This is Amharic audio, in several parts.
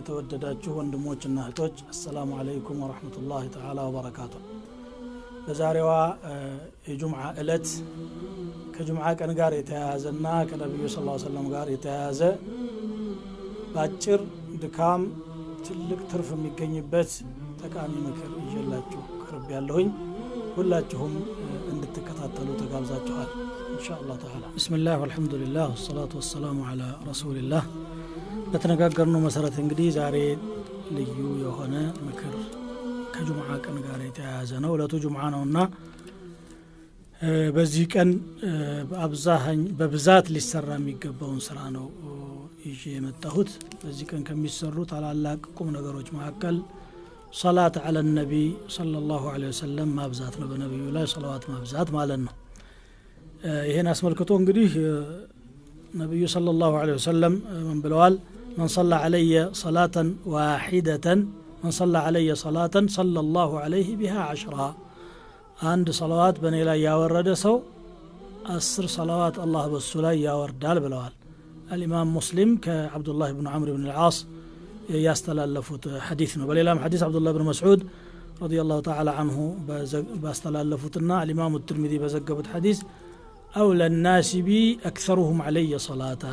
የተወደዳችሁ ወንድሞችና እህቶች አሰላሙ አለይኩም ወራህመቱላሂ ተዓላ ወበረካቱሁ። በዛሬዋ የጁምዓ ዕለት ከጁምዓ ቀን ጋር የተያያዘና ከነብዩ ሰለላሁ ዐለይሂ ወሰለም ጋር የተያያዘ ባጭር ድካም ትልቅ ትርፍ የሚገኝበት ጠቃሚ ምክር ይዤላችሁ ቀርብ ያለሁኝ ሁላችሁም እንድትከታተሉ ተጋብዛችኋል ኢንሻአላህ ተዓላ። ቢስሚላህ ወልሐምዱሊላህ ወሰላቱ ወሰላሙ ዐላ ረሱሊላህ። በተነጋገርነው መሰረት እንግዲህ ዛሬ ልዩ የሆነ ምክር ከጁምዓ ቀን ጋር የተያያዘ ነው። ዕለቱ ጁምዓ ነውና በዚህ ቀን በብዛት ሊሰራ የሚገባውን ስራ ነው ይዤ የመጣሁት። በዚህ ቀን ከሚሰሩ ታላላቅ ቁም ነገሮች መካከል ሶላት አለ ነቢ ሰለላሁ ዐለይሂ ወሰለም ማብዛት ነው። በነብዩ ላይ ሶላዋት ማብዛት ማለት ነው። ይሄን አስመልክቶ እንግዲህ ነብዩ ሰለላሁ ዐለይሂ ወሰለም ምን ብለዋል? من صلى علي صلاة واحدة من صلى علي صلاة صلى الله عليه بها 10 عند صلوات بني لا يورد سو 10 صلوات الله بالسلا يوردال بلوال. الإمام مسلم كعبد الله بن عمرو بن العاص يستلالفوت حديثنا بل حديث عبد الله بن مسعود رضي الله تعالى عنه باستلالفوتنا. الإمام الترمذي بزقبت حديث أولى الناس بي أكثرهم علي صلاة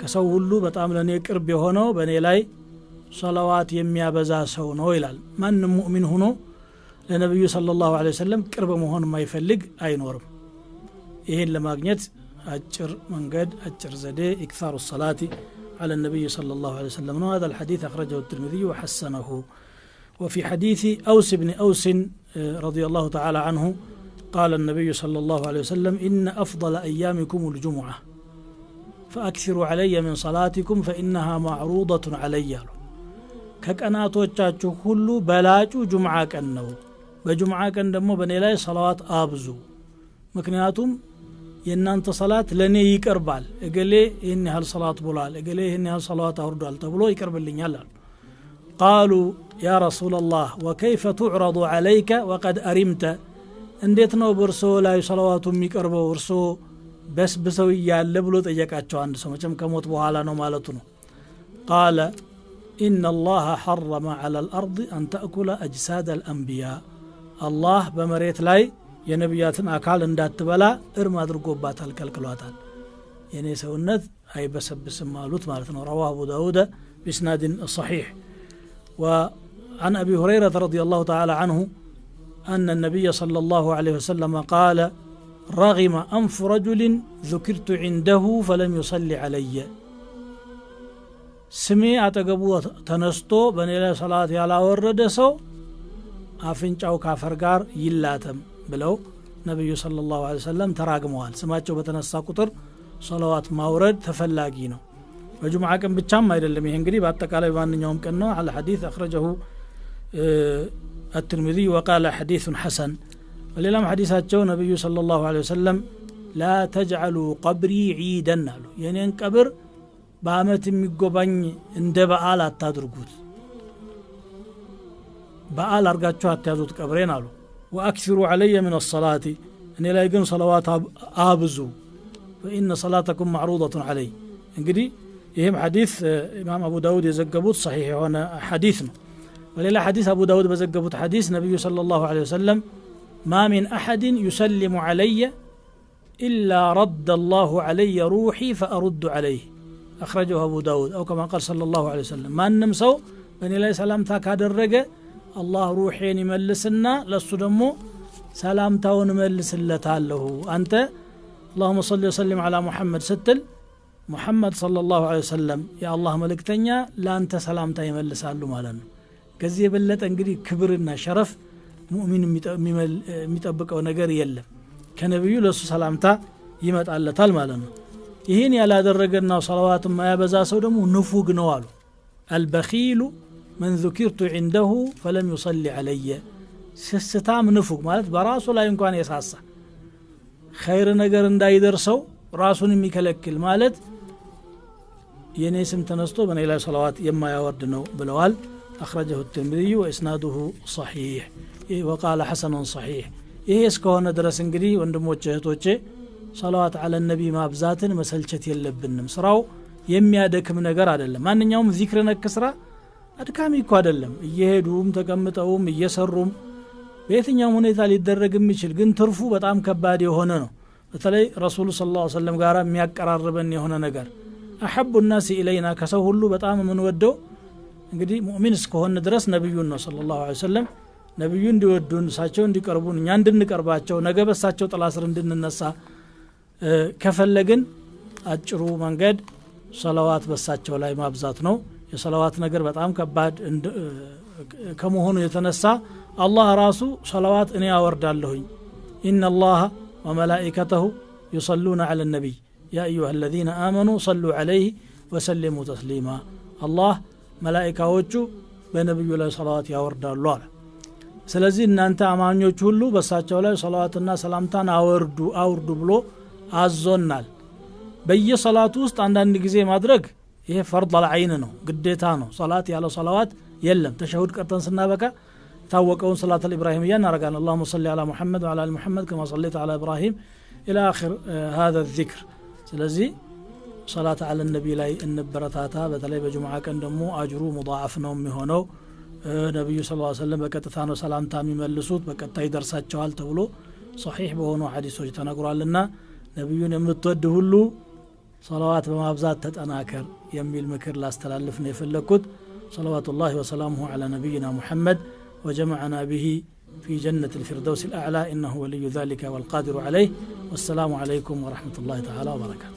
ከሰው ሁሉ በጣም ለኔ ቅርብ የሆነው በኔ ላይ ሶላዋት የሚያበዛ ሰው ነው ይላል። ማንም ሙእሚን ሆኖ ለነብዩ ሰለላሁ ዐለይሂ ወሰለም ቅርብ መሆን የማይፈልግ አይኖርም። ይሄን ለማግኘት አጭር መንገድ አጭር ዘዴ ኢክታሩ الصلاة على النبي صلى الله عليه وسلم. هذا الحديث أخرجه الترمذي وحسنه. وفي حديث أوس بن أوس رضي الله تعالى عنه قال النبي صلى الله عليه وسلم إن أفضل أيامكم الجمعة فأكثروا علي من صلاتكم فإنها معروضة علي. ከቀናቶቻችሁ ሁሉ በላጩ ጁምዓ ቀን ነው። በጁምዓ ቀን ደግሞ በኔ ላይ ሰላዋት አብዙ፣ ምክንያቱም የናንተ ሰላት ለኔ ይቀርባል። እገሌ ይህን ያህል ሰላት ብሏል፣ እገሌ ይህን ያህል ሰላዋት አውርዷል ተብሎ ይቀርብልኛል አሉ። قالوا يا رسول الله وكيف تعرض عليك وقد أرمت؟ እንዴት ነው በርሶ ላይ ሰላዋቱ የሚቀርበው እርሶ በስብሰው ያለ ብሎ ጠየቃቸው። አንድ ሰው መቼም ከሞት በኋላ ነው ማለቱ ነው። قال إن الله حرم على الأرض أن تأكل أجساد الأنبياء. الله በመሬት ላይ የነብያትን አካል እንዳትበላ እርም አድርጎባታል፣ ከልክሏታል። የኔ ሰውነት አይበሰብስም ማሉት ማለት ነው። رواه أبو داود بإسناد صحيح. وعن أبي هريرة رضي الله تعالى عنه أن النبي صلى الله عليه وسلم قال رغم أنف رجل ذكرت عنده فلم يصلي علي. سمي أتقبو تنستو بني لا صلاة على ورد سو أفنشاو كافرقار يلاتم بلو نبي صلى الله عليه وسلم تراقموال سماتشو بتنسا قطر صلوات مورد تفلاقينو. وجمعة كان بتشام ما يدلمي هنقري باتك على بان يوم كنو على حديث أخرجه الترمذي وقال حديث حسن. وليلام حديثاتቸው ነብዩ ሰለላሁ ዐለይሂ ወሰለም لا تجعلوا قبري عيدا አሉ። የኔን ቀብር በአመት የሚጎባኝ እንደ በዓል አታድርጉት፣ በዓል አርጋችሁ አትያዙት ቀብሬን አሉ። واكثروا علي من الصلاه እኔ ላይ ግን ሰላዋት አብዙ فإن صلاتكم معروضة علي. እንግዲህ ይሄም ሐዲስ ኢማም አቡ ዳውድ የዘገቡት صحيح የሆነ ሐዲስ ነው። ወሌላ ሐዲስ አቡ ዳውድ በዘገቡት ሐዲስ ነብዩ ሰለላሁ ዐለይሂ ወሰለም ما من أحد يسلم علي إلا رد الله علي روحي فأرد عليه. أخرجه أبو داود أو كما قال صلى الله عليه وسلم ما نمسو بني لا سلامتا كادرجة الله روحين يملسنا للصدمو سلامتا ونملس له أنت اللهم صل وسلم على محمد ستل محمد صلى الله عليه وسلم يا الله ملك تنيا لا أنت سلامتا يملس له مالنا كذي بلت انجري كبرنا شرف ሙእሚን የሚጠብቀው ነገር የለም። ከነብዩ ለሱ ሰላምታ ይመጣለታል ማለት ነው። ይሄን ያላደረገና ሰላዋት ማያበዛ ሰው ደግሞ ንፉግ ነው አሉ። البخيل من ذكرت عنده فلم يصلي علي. ስስታም ንፉግ ማለት በራሱ ላይ እንኳን የሳሳ ኸይር ነገር እንዳይደርሰው ራሱን የሚከለክል ማለት የኔ ስም ተነስቶ በኔ ላይ ሰላዋት የማያወርድ ነው ብለዋል። أخرجه الترمذي وإسناده صحيح وقال حسن صحيح. ይሄ እስከሆነ ድረስ እንግዲህ ወንድሞቼ እህቶቼ ሰላዋት አለ ነቢ ማብዛትን መሰልቸት የለብንም። ስራው የሚያደክም ነገር አይደለም። ማንኛውም ዚክር ነክ ስራ አድካሚ እኮ አይደለም እየሄዱም ተቀምጠውም እየሰሩም በየትኛው ሁኔታ ሊደረግ የሚችል ግን ትርፉ በጣም ከባድ የሆነ ነው በተለይ ረሱል ሰለላሁ ዐለይሂ ወሰለም ጋራ የሚያቀራርበን የሆነ ነገር አሐቡ الناس ኢለይና ከሰው ሁሉ በጣም የምንወደው እንግዲህ ሙእሚን እስከሆነ ድረስ ነብዩን ነው ሰለላሁ ዐለይሂ ወሰለም ነብዩ እንዲወዱን እሳቸው እንዲቀርቡን እኛ እንድንቀርባቸው ነገ በሳቸው ጥላ ስር እንድንነሳ ከፈለግን አጭሩ መንገድ ሰላዋት በሳቸው ላይ ማብዛት ነው የሰላዋት ነገር በጣም ከባድ ከመሆኑ የተነሳ አላህ ራሱ ሰላዋት እኔ አወርዳለሁኝ ኢነላህ ወመላኢከተሁ يصلون على النبي يا أيها الذين آمنوا صلوا عليه وسلموا تسليما الله መላእክቶቹ በነብዩ ላይ ሰላዋት ያወርዳሉ አለ ስለዚህ እናንተ አማኞች ሁሉ በሳቸው ላይ ሰላዋትና ሰላምታን አውርዱ ብሎ አዞናል በየሰላቱ ውስጥ አንዳንድ ጊዜ ማድረግ ይሄ ፈርድ አልዓይን ነው ግዴታ ነው ሰላት ያለው ሰላዋት የለም ተሸሁድ ቀርተን ስናበቃ ታወቀውን ሰላት الابراهيميه እናረጋለን اللهم صل على محمد وعلى ال محمد كما صليت على ابراهيم الى اخر هذا الذكر ስለዚህ صلاه على النبي ላይ እንበረታታ በተለይ በጁምዓ ቀን ደግሞ አጅሩ ሙዳዓፍ ነው የሚሆነው ነብዩ ሰለላሁ ዐለይሂ ወሰለም በቀጥታ ነው ሰላምታ የሚመልሱት በቀጥታ ይደርሳቸዋል ተብሎ ሶሒህ በሆኑ ሐዲሶች ተነግሯልና ነብዩን የምትወድ ሁሉ صلوات በማብዛት ተጠናከር የሚል ምክር ላስተላልፍ ነው የፈለኩት صلوات الله وسلامه على نبينا محمد وجمعنا به في جنة الفردوس الأعلى إنه ولي ذلك والقادر عليه والسلام عليكم ورحمة الله تعالى وبركاته